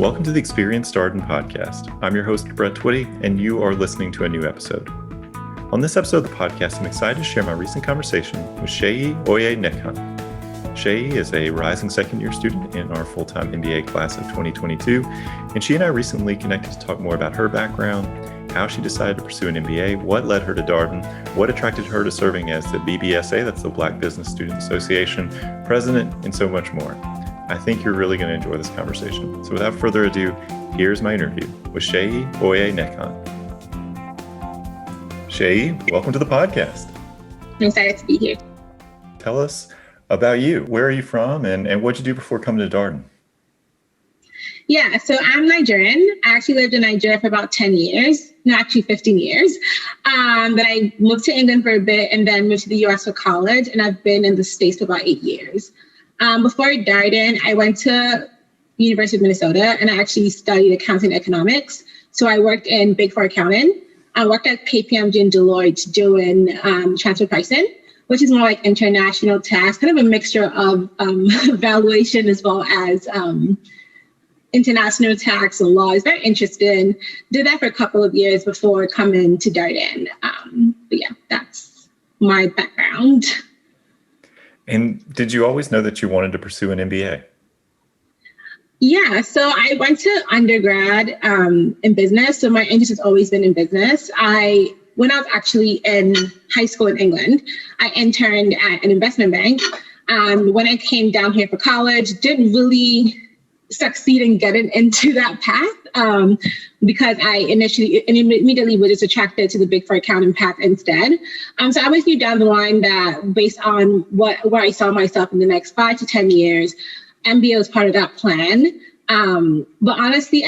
Welcome to the Experience Darden podcast. I'm your host, Brett Twitty, and you are listening to a new episode. On this episode of the podcast, I'm excited to share my recent conversation with Seyi Oyenekan. Seyi is a rising second-year student in our Full-Time MBA class of 2022, and she and I recently connected to talk more about her background, how she decided to pursue an MBA, what led her to Darden, what attracted her to serving as the BBSA, that's the Black Business Student Association, president, and so much more. I think you're really going to enjoy this conversation. So without further ado, here's my interview with Seyi Oyenekan. Seyi, welcome to the podcast. I'm excited to be here. Tell us about you. Where are you from and what did you do before coming to Darden? Yeah, so I'm Nigerian. I actually lived in Nigeria for about 10 years, no, actually 15 years. Then I moved to England for a bit and then moved to the US for college. And I've been in the States for about 8 years. Before Darden, I went to University of Minnesota and I actually studied accounting and economics. So I worked in Big Four accounting. I worked at KPMG and Deloitte doing transfer pricing, which is more like international tax, kind of a mixture of valuation as well as international tax and law. It's very interesting. Did that for a couple of years before coming to Darden. But yeah, that's my background. And did you always know that you wanted to pursue an MBA? Yeah, so I went to undergrad in business. So my interest has always been in business. When I was actually in high school in England, I interned at an investment bank. When I came down here for college, didn't really succeed in getting into that path because I immediately was just attracted to the Big Four accounting path instead. So I always knew down the line that based on where I saw myself in the next 5 to 10 years, MBA was part of that plan. But honestly,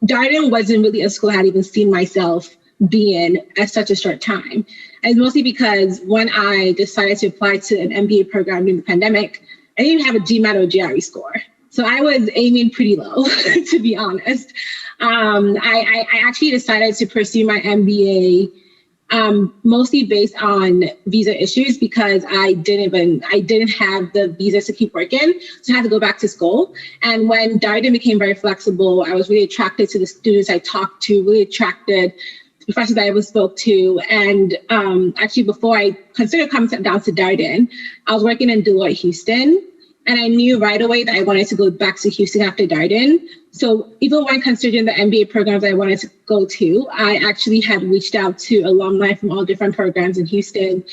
Darden wasn't really a school I had even seen myself being at such a short time. And mostly because when I decided to apply to an MBA program during the pandemic, I didn't even have a GMAT or GRE score. So I was aiming pretty low, to be honest. I actually decided to pursue my MBA mostly based on visa issues because I didn't have the visas to keep working, so I had to go back to school. And when Darden became very flexible, I was really attracted to the students I talked to, really attracted to the professors that I spoke to. And actually, before I considered coming down to Darden, I was working in Deloitte, Houston. And I knew right away that I wanted to go back to Houston after Darden. So even when considering the MBA programs I wanted to go to, I actually had reached out to alumni from all different programs in Houston.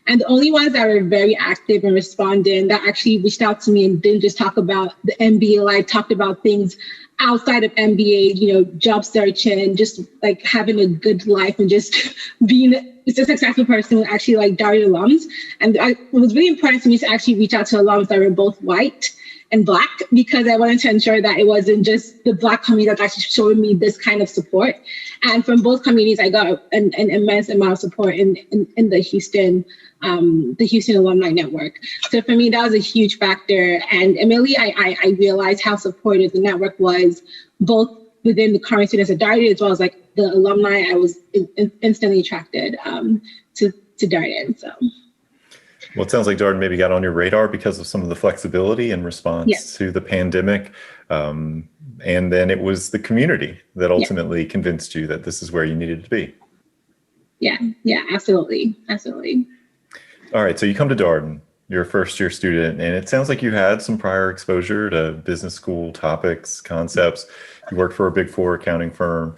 And the only ones that were very active and responding that actually reached out to me and didn't just talk about the MBA life, talked about things outside of MBA, job searching, just like having a good life and just being a successful person, actually like Darden alums. And it was really important to me to actually reach out to alums that were both white and Black, because I wanted to ensure that it wasn't just the Black community that's actually showing me this kind of support. And from both communities, I got an immense amount of support in the Houston alumni network. So for me, that was a huge factor. And immediately I realized how supportive the network was, both within the current students at Darden, as well as like the alumni. I was instantly attracted to Darden. So. Well, it sounds like Darden maybe got on your radar because of some of the flexibility in response to the pandemic. And then it was the community that ultimately convinced you that this is where you needed to be. Yeah, absolutely. All right, so you come to Darden, you're a first-year student, and it sounds like you had some prior exposure to business school topics, concepts. You worked for a Big Four accounting firm.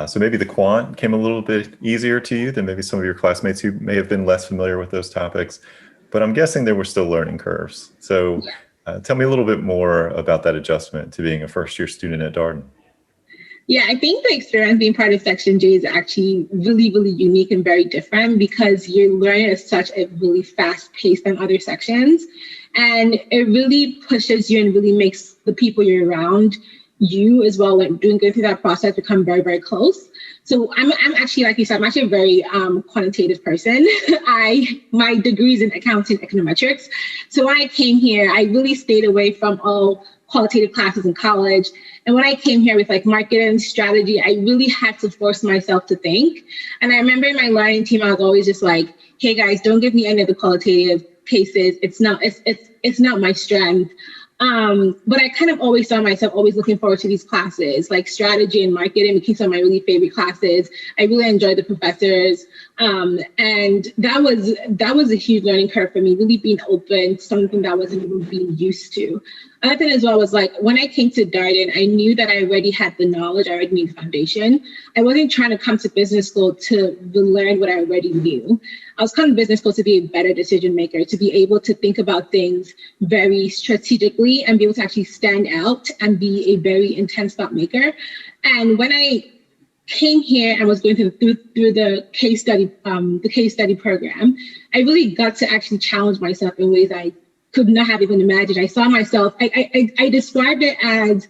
So maybe the quant came a little bit easier to you than maybe some of your classmates who may have been less familiar with those topics. But I'm guessing there were still learning curves. So tell me a little bit more about that adjustment to being a first-year student at Darden. Yeah, I think the experience being part of Section J is actually really, really unique and very different because you're learning at such a really fast pace than other sections. And it really pushes you and really makes the people you're around you as well, like going through that process, become very, very close. So I'm actually, like you said, I'm actually a very quantitative person. My degree is in accounting econometrics. So when I came here, I really stayed away from all qualitative classes in college. And when I came here with like marketing strategy, I really had to force myself to think. And I remember in my learning team, I was always just like, hey guys, don't give me any of the qualitative cases. It's not my strength. But I kind of always saw myself always looking forward to these classes, like strategy and marketing became some of my really favorite classes. I really enjoyed the professors. And that was a huge learning curve for me, really being open to something that I wasn't even being used to. Another thing as well was like, when I came to Darden, I knew that I already had the knowledge, I already knew the foundation. I wasn't trying to come to business school to learn what I already knew. I was coming to business school to be a better decision maker, to be able to think about things very strategically and be able to actually stand out and be a very intense thought maker. And when I came here and was going through the case study program, I really got to actually challenge myself in ways I could not have even imagined. I saw myself, I described it as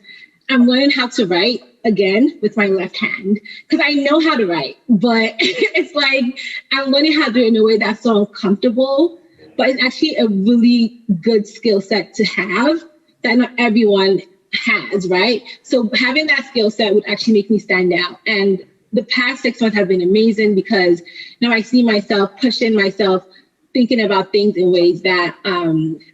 I'm learning how to write again with my left hand, because I know how to write, but it's like I'm learning how to do it in a way that's so uncomfortable, but it's actually a really good skill set to have that not everyone has, right? So having that skill set would actually make me stand out. And the past 6 months have been amazing because now I see myself pushing myself, thinking about things in ways that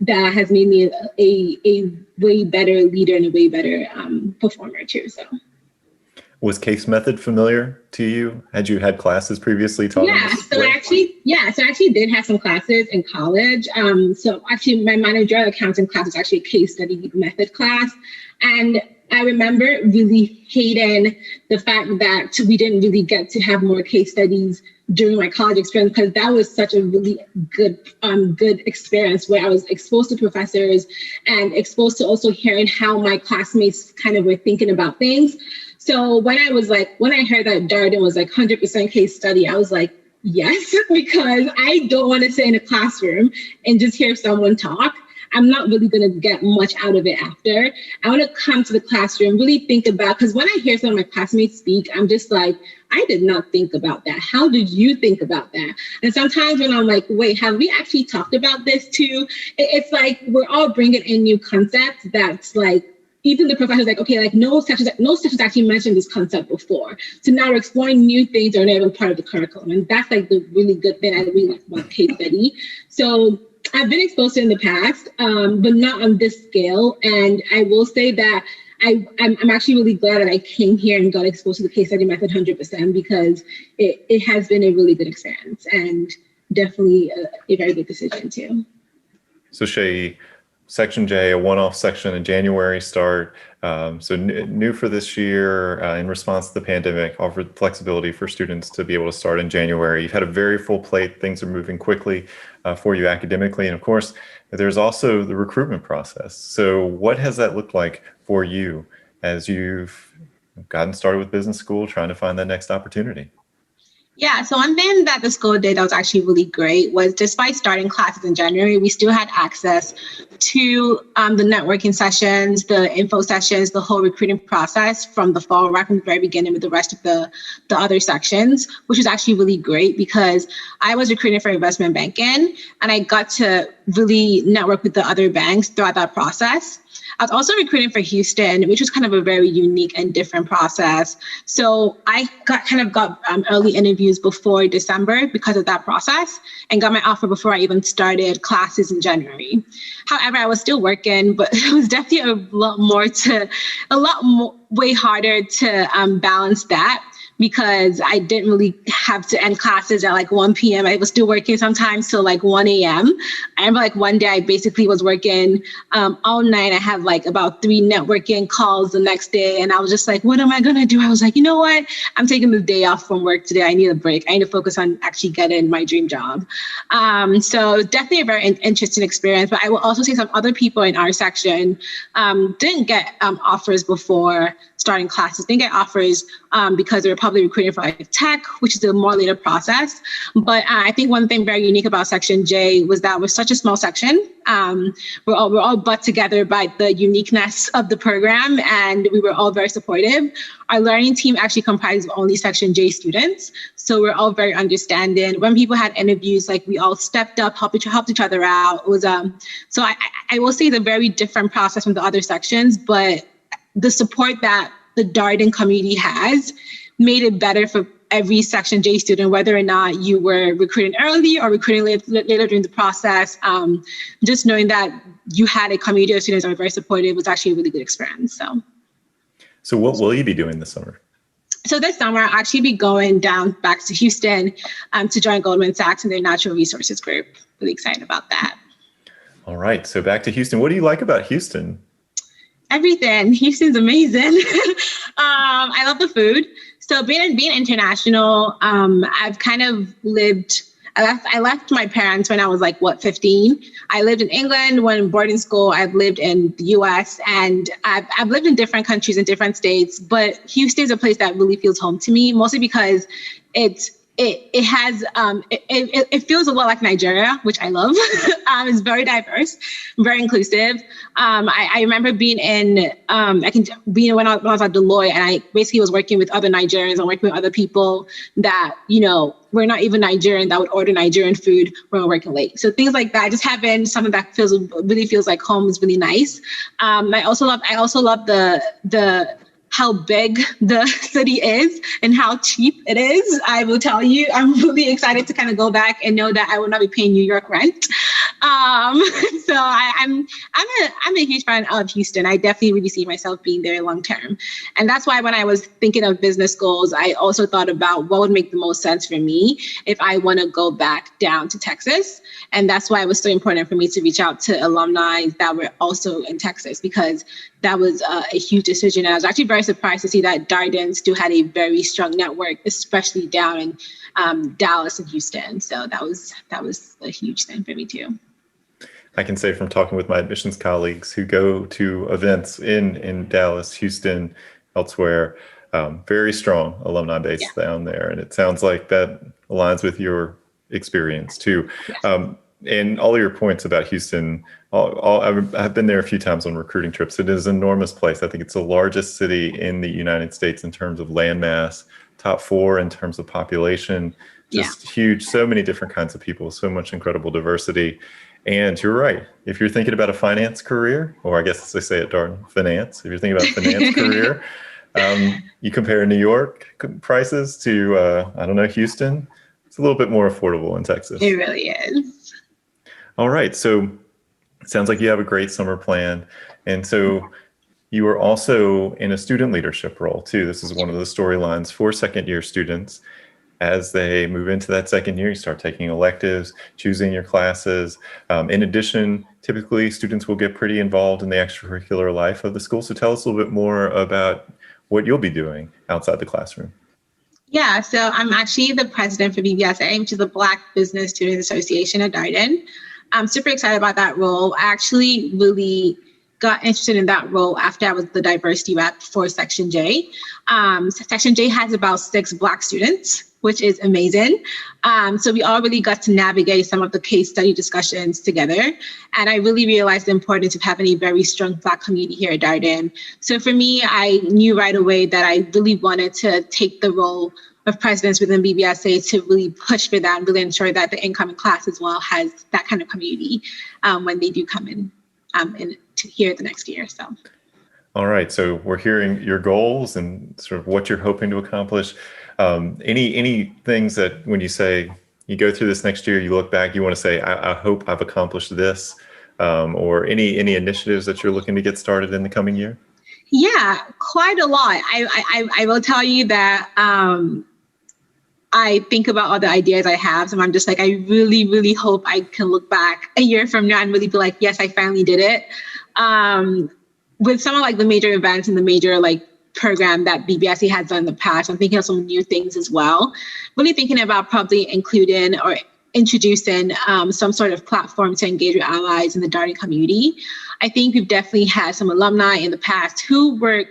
that has made me a way better leader and a way better performer too. So. Was case method familiar to you? Had you had classes previously taught? So I actually did have some classes in college. So actually my managerial accounting class was actually a case study method class. And I remember really hating the fact that we didn't really get to have more case studies during my college experience, because that was such a really good experience where I was exposed to professors and exposed to also hearing how my classmates kind of were thinking about things. So when I heard that Darden was like 100% case study, I was like, yes, because I don't want to sit in a classroom and just hear someone talk. I'm not really going to get much out of it after. I want to come to the classroom, really think about, because when I hear some of my classmates speak, I'm just like, I did not think about that. How did you think about that? And sometimes when I'm like, wait, have we actually talked about this too? It's like, we're all bringing in new concepts that's like, even the professor's like, okay, like no sections actually mentioned this concept before. So now we're exploring new things that are not even part of the curriculum. And that's like the really good thing I really like about case study. So I've been exposed to it in the past, but not on this scale. And I will say that I'm actually really glad that I came here and got exposed to the case study method 100%, because it has been a really good experience and definitely a very good decision too. So Seyi, Section J, a one-off section in January start. So new for this year in response to the pandemic, offered flexibility for students to be able to start in January. You've had a very full plate. Things are moving quickly for you academically. And of course, there's also the recruitment process. So what has that looked like for you as you've gotten started with business school, trying to find that next opportunity? Yeah, so one thing that the school did that was actually really great was, despite starting classes in January, we still had access to the networking sessions, the info sessions, the whole recruiting process from the fall, right from the very beginning with the rest of the other sections, which was actually really great because I was recruiting for investment banking and I got to really network with the other banks throughout that process. I was also recruiting for Houston, which was kind of a very unique and different process. So I got early interviews before December because of that process, and got my offer before I even started classes in January. However, I was still working, but it was definitely way harder to balance that, because I didn't really have to end classes at like 1 p.m. I was still working sometimes till like 1 a.m. I remember like one day I basically was working all night. I had like about 3 networking calls the next day. And I was just like, what am I going to do? I was like, you know what? I'm taking the day off from work today. I need a break. I need to focus on actually getting my dream job. So definitely a very interesting experience. But I will also say some other people in our section didn't get offers before starting classes. Didn't get offers because they were probably recruiting for like tech, which is a more later process. But I think one thing very unique about Section J was that we're such a small section. We're all butt together by the uniqueness of the program, and we were all very supportive. Our learning team actually comprised of only Section J students, so we're all very understanding. When people had interviews, like we all stepped up, helped each other out. It was so I will say it's a very different process from the other sections, but the support that the Darden community has made it better for every Section J student, whether or not you were recruiting early or recruiting later during the process. Just knowing that you had a community of students that were very supportive was actually a really good experience. So what will you be doing this summer? So this summer, I'll actually be going back to Houston to join Goldman Sachs in their natural resources group. Really excited about that. All right. So back to Houston. What do you like about Houston? Everything. Houston's amazing. I love the food. So being international, I've kind of lived. I left my parents when I was 15. I lived in England when boarding school. I've lived in the US, and I've lived in different countries in different states, but Houston is a place that really feels home to me, mostly because it feels a lot like Nigeria, which I love. It's very diverse, very inclusive. I remember being when I was at Deloitte, and I basically was working with other Nigerians and working with other people that, we're not even Nigerian, that would order Nigerian food when we're working late. So things like that, just having something that really feels like home is really nice. I also love the how big the city is and how cheap it is. I will tell you, I'm really excited to kind of go back and know that I will not be paying New York rent. So I'm a huge fan of Houston. I definitely really see myself being there long term. And that's why when I was thinking of business goals, I also thought about what would make the most sense for me if I want to go back down to Texas. And that's why it was so important for me to reach out to alumni that were also in Texas, because that was a huge decision. And I was actually very surprised to see that Darden still had a very strong network, especially down in Dallas and Houston. So that was a huge thing for me too. I can say from talking with my admissions colleagues who go to events in Dallas, Houston, elsewhere, very strong alumni base down there. And it sounds like that aligns with your experience too. Yes. And all of your points about Houston, I've been there a few times on recruiting trips. It is an enormous place. I think it's the largest city in the United States in terms of landmass, top 4 in terms of population, just huge, so many different kinds of people, so much incredible diversity. And you're right. If you're thinking about a finance career, or I guess as they say at Darden, finance, if you're thinking about a finance career, you compare New York prices to, Houston, it's a little bit more affordable in Texas. It really is. All right. So it sounds like you have a great summer plan. And so you are also in a student leadership role too. This is one of the storylines for second year students. As they move into that second year, you start taking electives, choosing your classes. In addition, typically students will get pretty involved in the extracurricular life of the school. So tell us a little bit more about what you'll be doing outside the classroom. Yeah, so I'm actually the president for BBSA, which is the Black Business Students Association at Darden. I'm super excited about that role. I actually really got interested in that role after I was the diversity rep for Section J. Section J has about 6 Black students, which is amazing. So we all really got to navigate some of the case study discussions together. And I really realized the importance of having a very strong Black community here at Darden. So for me, I knew right away that I really wanted to take the role of presidents within BBSA to really push for that and really ensure that the incoming class as well has that kind of community when they do come in to here the next year. So. All right. So we're hearing your goals and sort of what you're hoping to accomplish. Any things that when you say you go through this next year, you look back, you want to say, I hope I've accomplished this, or any initiatives that you're looking to get started in the coming year? Yeah, quite a lot. I will tell you that I think about all the ideas I have. So I'm just like, I really, really hope I can look back a year from now and really be like, yes, I finally did it. With some of like the major events and the major like program that BBSA has done in the past, I'm thinking of some new things as well. Really thinking about probably including or introducing some sort of platform to engage with allies in the Darden community. I think we've definitely had some alumni in the past who were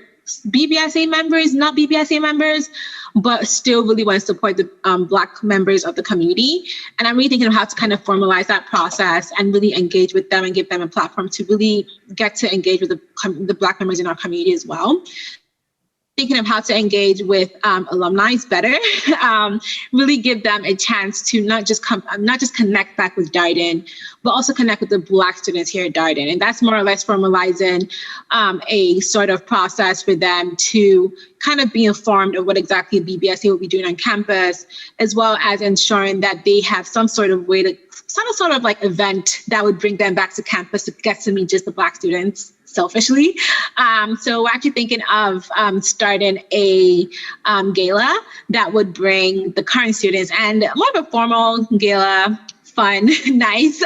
BBSA members, not BBSA members, but still really want to support the Black members of the community. And I'm really thinking of how to kind of formalize that process and really engage with them and give them a platform to really get to engage with the Black members in our community as well. thinking of how to engage with alumni better, really give them a chance to not just connect back with Darden, but also connect with the Black students here at Darden. And that's more or less formalizing a sort of process for them to kind of be informed of what exactly BBSA will be doing on campus, as well as ensuring that they have some sort of way to, some sort of like event that would bring them back to campus to get to meet just the Black students selfishly. So we're actually thinking of starting a gala that would bring the current students, and more of a formal gala, fun, nice.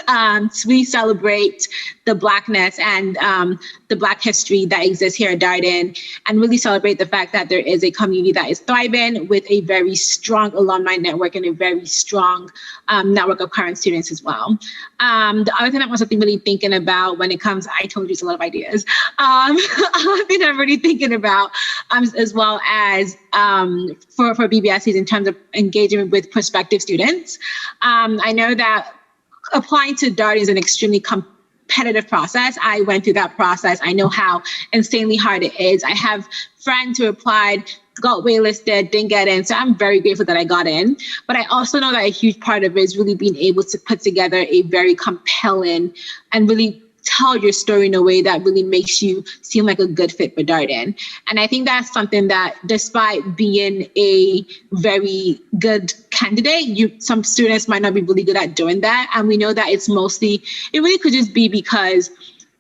We celebrate the Blackness and the Black history that exists here at Darden, and really celebrate the fact that there is a community that is thriving with a very strong alumni network and a very strong network of current students as well. The other thing I'm also really thinking about when it comes, I told you it's a lot of ideas. Other thing I'm really thinking about as well as for BBSAs in terms of engaging with prospective students. I know that applying to Darden is an extremely competitive process. I went through that process. I know how insanely hard it is. I have friends who applied, got waitlisted, didn't get in. So I'm very grateful that I got in. But I also know that a huge part of it is really being able to put together a very compelling and really tell your story in a way that really makes you seem like a good fit for Darden. And I think that's something that, despite being a very good candidate, some students might not be really good at doing that. And we know that it really could just be because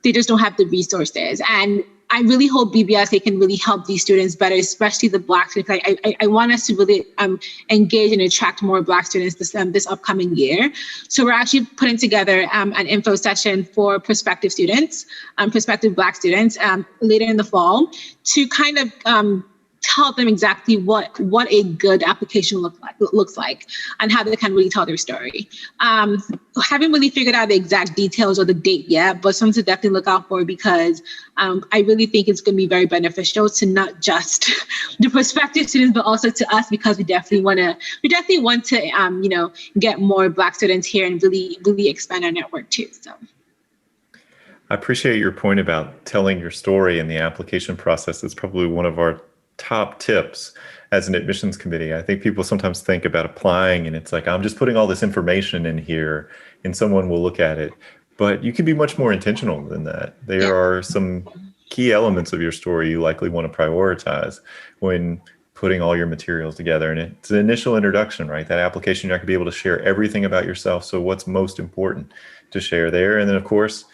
they just don't have the resources. And I really hope BBSA can really help these students better, especially the Black students. I want us to really engage and attract more Black students this upcoming year. So we're actually putting together an info session for prospective students, prospective Black students later in the fall, to kind of tell them exactly what a good application looks like and how they can really tell their story. Haven't really figured out the exact details or the date yet, but something to definitely look out for, because I really think it's going to be very beneficial to not just the prospective students, but also to us, because we definitely want to get more Black students here and really expand our network too. So. I appreciate your point about telling your story in the application process. It's probably one of our top tips as an admissions committee. I think people sometimes think about applying and it's like, I'm just putting all this information in here and someone will look at it. But you can be much more intentional than that. There are some key elements of your story you likely want to prioritize when putting all your materials together. And it's an initial introduction, right? That application, you're not going to be able to share everything about yourself. So what's most important to share there? And then, of course,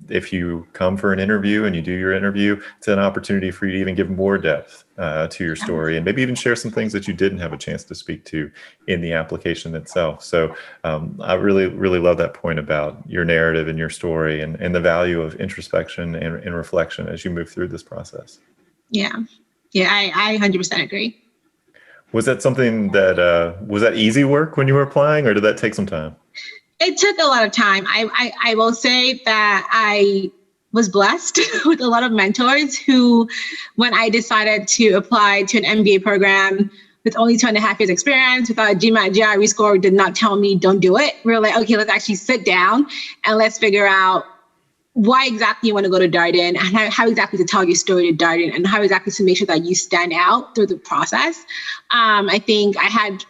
if you come for an interview and you do your interview, it's an opportunity for you to even give more depth to your story, and maybe even share some things that you didn't have a chance to speak to in the application itself. So I really, really love that point about your narrative and your story, and the value of introspection and reflection as you move through this process. Yeah, I 100% agree. Was that something that, was that easy work when you were applying, or did that take some time? It took a lot of time. I will say that I was blessed with a lot of mentors who, when I decided to apply to an MBA program with only 2.5 years experience, without a GMAT GRE score, did not tell me don't do it. We were like, okay, let's actually sit down and let's figure out why exactly you want to go to Darden, and how exactly to tell your story to Darden, and how exactly to make sure that you stand out through the process. I think I had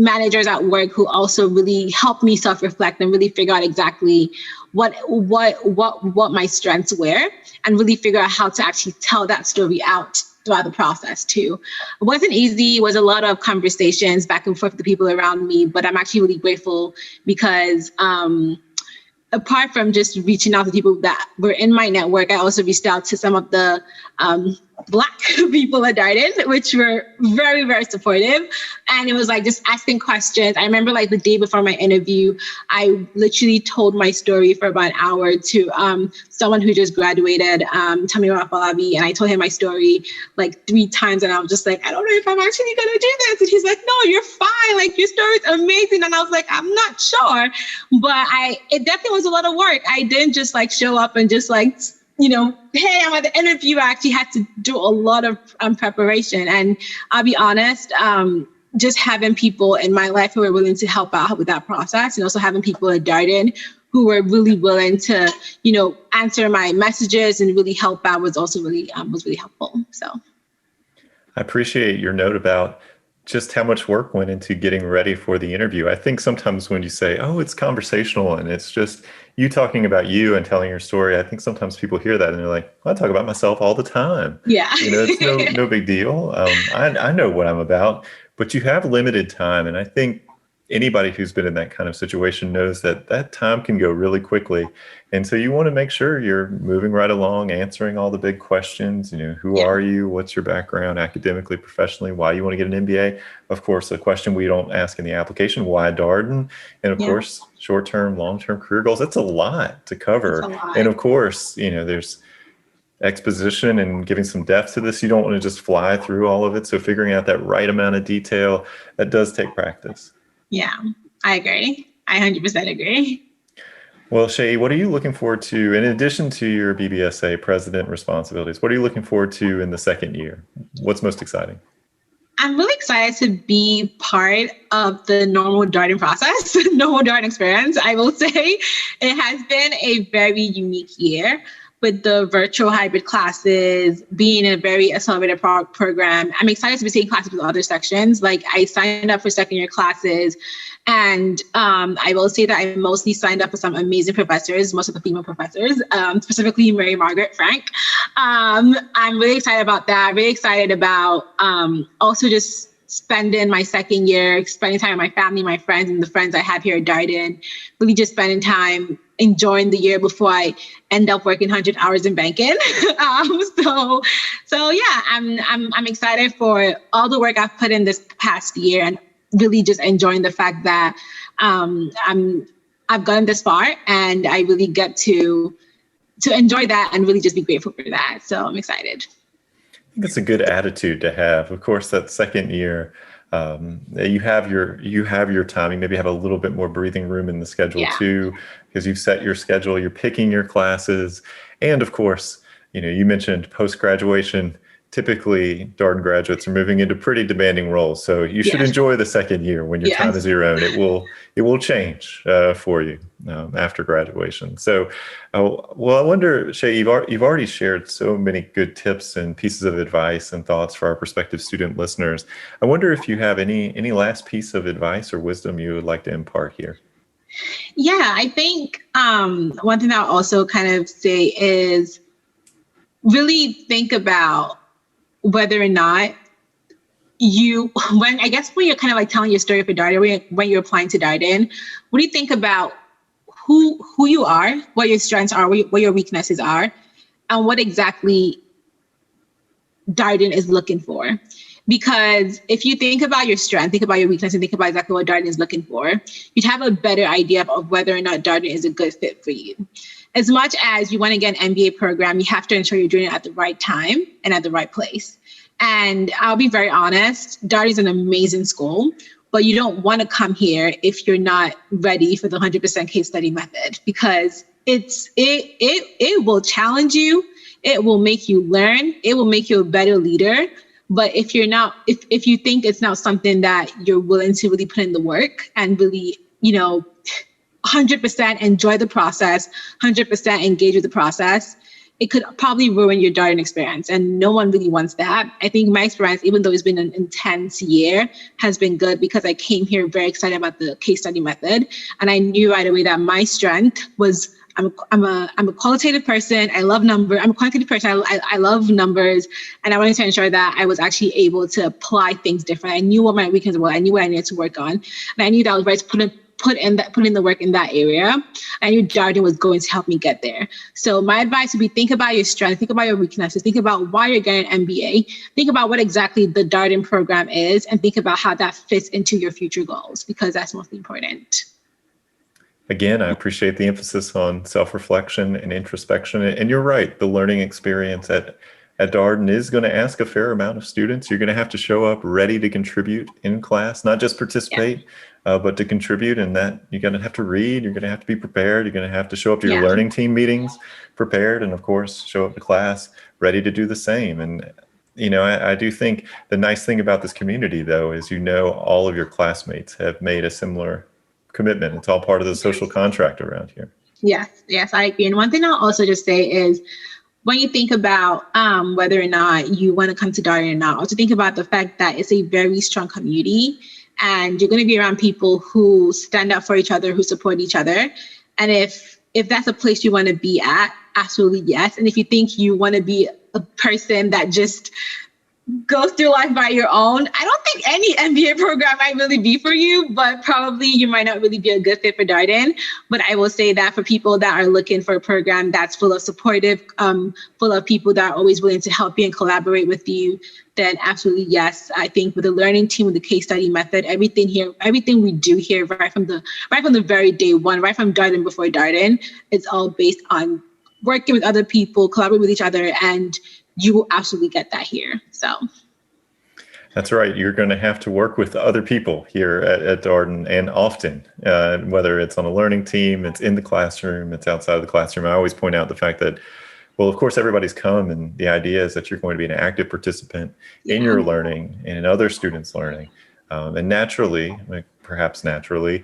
managers at work who also really helped me self-reflect and really figure out exactly what my strengths were, and really figure out how to actually tell that story out throughout the process too. It wasn't easy. It was a lot of conversations back and forth with the people around me, but I'm actually really grateful because apart from just reaching out to people that were in my network, I also reached out to some of the Black people at Darden, which were very, very supportive. And it was like just asking questions. I remember like the day before my interview, I literally told my story for about an hour to someone who just graduated, Tami Rafalabi, and I told him my story like 3 times, and I was just like, I don't know if I'm actually gonna do this. And he's like, no, you're fine. Like, your story's amazing. And I was like, I'm not sure, but it definitely was a lot of work. I didn't just like show up and just like, hey, I'm at the interview. I actually had to do a lot of preparation. And I'll be honest, just having people in my life who were willing to help out with that process, and also having people at Darden who were really willing to, answer my messages and really help out was also really helpful. So. I appreciate your note about just how much work went into getting ready for the interview. I think sometimes when you say, oh, it's conversational and it's just you talking about you and telling your story, I think sometimes people hear that and they're like, well, I talk about myself all the time. Yeah. It's no big deal. I know what I'm about, but you have limited time. And I think anybody who's been in that kind of situation knows that that time can go really quickly. And so you want to make sure you're moving right along, answering all the big questions. Who are you? What's your background academically, professionally? Why you want to get an MBA? Of course, a question we don't ask in the application, why Darden? And of course, short-term, long-term career goals. That's a lot to cover. And of course, there's exposition and giving some depth to this. You don't want to just fly through all of it. So figuring out that right amount of detail, that does take practice. Yeah, I agree. I 100% agree. Well, Seyi, what are you looking forward to, in addition to your BBSA president responsibilities, what are you looking forward to in the second year? What's most exciting? I'm really excited to be part of the normal Darden process, normal Darden experience. I will say it has been a very unique year with the virtual hybrid classes, being in a very accelerated program. I'm excited to be taking classes with other sections. Like I signed up for second year classes, and I will say that I mostly signed up for some amazing professors, most of the female professors, specifically Mary Margaret Frank. I'm really excited about that. Really excited about also just spending my second year, spending time with my family, my friends, and the friends I have here at Darden, really just spending time enjoying the year before I end up working 100 hours in banking. So yeah, I'm excited for all the work I've put in this past year, and really just enjoying the fact that I've gotten this far, and I really get to enjoy that and really just be grateful for that. So I'm excited. I think it's a good attitude to have. Of course, that second year, you have your time. You maybe have a little bit more breathing room in the schedule too, because you've set your schedule. You're picking your classes, and of course, you mentioned post-graduation. Typically, Darden graduates are moving into pretty demanding roles, so you should enjoy the second year when your time is your own. It will change for you after graduation. So, well, I wonder, Seyi, you've already shared so many good tips and pieces of advice and thoughts for our prospective student listeners. I wonder if you have any last piece of advice or wisdom you would like to impart here. Yeah, I think one thing I'll also kind of say is really think about whether or not when you're kind of like telling your story for Darden, when you're applying to Darden, what do you think about who you are, what your strengths are, what your weaknesses are, and what exactly Darden is looking for? Because if you think about your strength, think about your weakness, and think about exactly what Darden is looking for, you'd have a better idea of whether or not Darden is a good fit for you. As much as you want to get an MBA program, you have to ensure you're doing it at the right time and at the right place. And I'll be very honest, Darden is an amazing school, but you don't want to come here if you're not ready for the 100% case study method, because it will challenge you. It will make you learn. It will make you a better leader. But if you're not, if you think it's not something that you're willing to really put in the work and really, 100% enjoy the process, 100% engage with the process, it could probably ruin your Darden experience. And no one really wants that. I think my experience, even though it's been an intense year, has been good because I came here very excited about the case study method. And I knew right away that my strength was I'm a qualitative person. I love numbers. I'm a quantitative person. I love numbers. And I wanted to ensure that I was actually able to apply things different. I knew what my weaknesses were. I knew what I needed to work on. And I knew that I was ready to put in the work in that area. I knew Darden was going to help me get there. So my advice would be, think about your strengths, think about your weaknesses, think about why you're getting an MBA, think about what exactly the Darden program is, and think about how that fits into your future goals, because that's most important. Again, I appreciate the emphasis on self-reflection and introspection. And you're right, the learning experience at Darden is going to ask a fair amount of students. You're going to have to show up ready to contribute in class, not just participate, but to contribute. And that you're going to have to read, you're going to have to be prepared, you're going to have to show up to your learning team meetings prepared, and of course, show up to class ready to do the same. And I do think the nice thing about this community, though, is all of your classmates have made a similar commitment. It's all part of the social contract around here. Yes, I agree. And one thing I'll also just say is, when you think about whether or not you want to come to Darden or not, also think about the fact that it's a very strong community and you're going to be around people who stand up for each other, who support each other. And if that's a place you want to be at, absolutely yes. And if you think you want to be a person that just goes through life by your own, I don't think any MBA program might really be for you, but probably you might not really be a good fit for Darden. But I will say that for people that are looking for a program that's full of supportive, full of people that are always willing to help you and collaborate with you, then absolutely yes. I think with the learning team, with the case study method, everything we do here, right from the very day one, right from Darden before Darden, it's all based on working with other people, collaborating with each other, and you will absolutely get that here. So that's right. You're going to have to work with other people here at Darden, and often, whether it's on a learning team, it's in the classroom, it's outside of the classroom. I always point out the fact that, well, of course, everybody's come, and the idea is that you're going to be an active participant in your learning and in other students' learning. And naturally, perhaps naturally,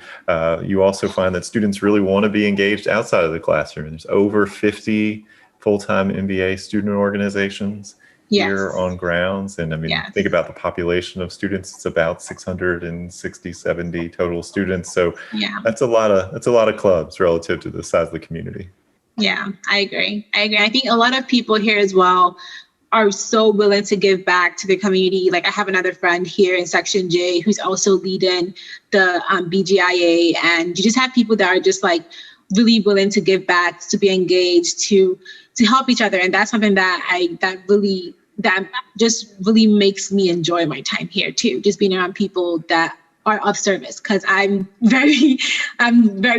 you also find that students really want to be engaged outside of the classroom. There's over 50 full-time MBA student organizations here on grounds. And I mean, think about the population of students. It's about 660, 70 total students. So that's a lot of clubs relative to the size of the community. Yeah, I agree. I think a lot of people here as well are so willing to give back to the community. Like I have another friend here in Section J who's also leading the BGIA, and you just have people that are just like really willing to give back, to be engaged, to help each other. And that's something that just really makes me enjoy my time here too. Just being around people that are of service, because I'm very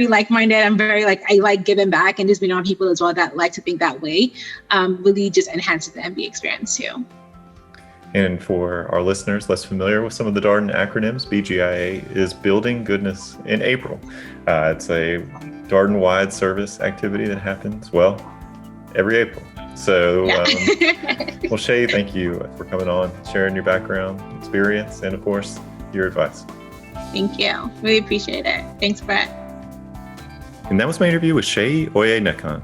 like-minded. I like giving back, and just being around people as well that like to think that way really just enhances the MBA experience too. And for our listeners less familiar with some of the Darden acronyms, BGIA is Building Goodness in April. It's a Darden-wide service activity that happens, well, every April. So, well, Seyi, thank you for coming on, sharing your background, experience, and of course, your advice. Thank you. Really appreciate it. Thanks, Brett. And that was my interview with Seyi Oyenekan,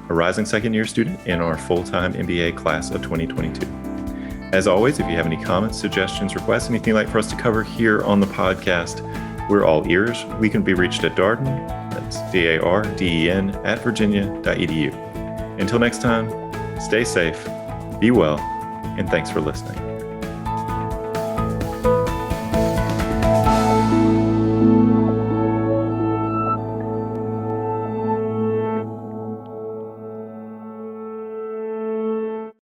a rising second-year student in our full-time MBA class of 2022. As always, if you have any comments, suggestions, requests, anything you'd like for us to cover here on the podcast, we're all ears. We can be reached at Darden, that's DARDEN, @virginia.edu. Until next time, stay safe, be well, and thanks for listening.